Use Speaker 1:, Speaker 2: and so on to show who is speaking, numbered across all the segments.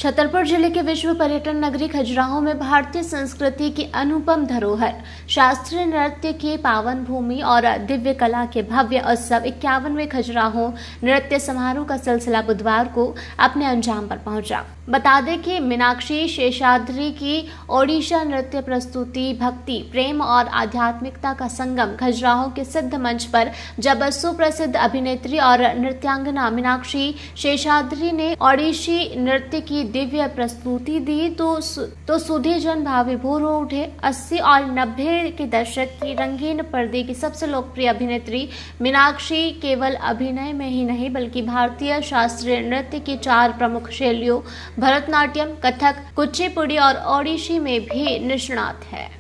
Speaker 1: छतरपुर जिले के विश्व पर्यटन नगरी खजुराहो में भारतीय संस्कृति की अनुपम धरोहर, शास्त्रीय नृत्य की पावन भूमि और दिव्य कला के भव्य उत्सव 51वें खजुराहो नृत्य समारोह का सिलसिला बुधवार को अपने अंजाम पर पहुंचा। बता दें कि मीनाक्षी शेषाद्री की ओडिशा नृत्य प्रस्तुति भक्ति, प्रेम और आध्यात्मिकता का संगम खजुराहो के सिद्ध मंच पर जब सुप्रसिद्ध अभिनेत्री और नृत्यांगना मीनाक्षी शेषाद्री ने ओडिशी नृत्य की दिव्य प्रस्तुति दी तो सुधी जन भावविभोर हो उठे। 80 और 90 के दशक की रंगीन पर्दे की सबसे लोकप्रिय अभिनेत्री मीनाक्षी केवल अभिनय में ही नहीं बल्कि भारतीय शास्त्रीय नृत्य की 4 प्रमुख शैलियों भरतनाट्यम, कथक, कुचिपुड़ी और ओडिशी में भी निष्णात है।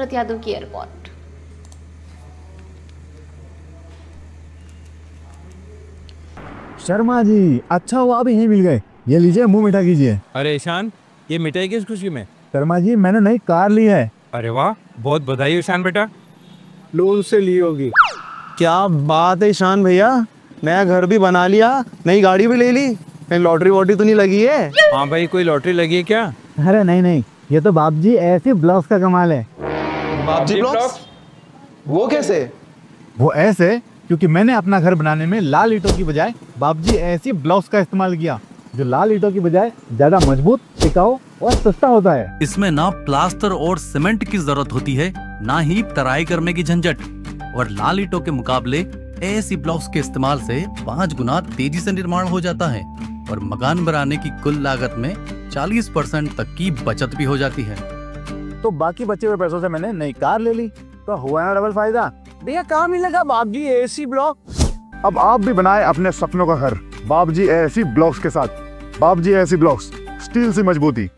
Speaker 1: शरत यादव की रिपोर्ट।
Speaker 2: शर्मा जी, अच्छा हुआ अभी यहीं मिल गए। ये लीजिए, मुंह मीठा कीजिए।
Speaker 3: अरे ईशान, ये मिठाई किस खुशी में?
Speaker 2: शर्मा जी, मैंने नई कार ली है।
Speaker 3: अरे वाह, बहुत बधाई ईशान बेटा।
Speaker 4: लोन से ली होगी।
Speaker 5: क्या बात है ईशान भैया, नया घर भी बना लिया, नई गाड़ी भी ले ली। कहीं लॉटरी वॉटरी तो नहीं लगी है?
Speaker 3: हाँ भाई, कोई लॉटरी लगी है क्या?
Speaker 2: अरे नहीं, ये तो बाप जी ऐसी ब्लॉक्स का कमाल है।
Speaker 5: बापजी ब्लॉक्स? वो कैसे?
Speaker 2: वो ऐसे क्योंकि मैंने अपना घर बनाने में लाल ईंटों की बजाय बाप जी ऐसी ब्लॉक्स का इस्तेमाल किया, जो लाल ईंटों की बजाय ज्यादा मजबूत, टिकाऊ और सस्ता होता है।
Speaker 6: इसमें ना प्लास्टर और सीमेंट की जरूरत होती है, ना ही तराई करने की झंझट। और लाल ईंटों के मुकाबले ऐसी ब्लॉक्स के इस्तेमाल से 5 गुना तेजी से निर्माण हो जाता है और मकान बनाने की कुल लागत में 40% तक की बचत भी हो जाती है।
Speaker 2: तो बाकी बचे हुए पैसों से मैंने नई कार ले ली, तो हुआ ना डबल फायदा।
Speaker 5: भैया कहाँ मिलेगा बाप जी एसी ब्लॉक?
Speaker 7: अब आप भी बनाए अपने सपनों का घर बाप जी ऐसी ब्लॉक्स के साथ। बाप जी ऐसी ब्लॉक्स, स्टील से मजबूती।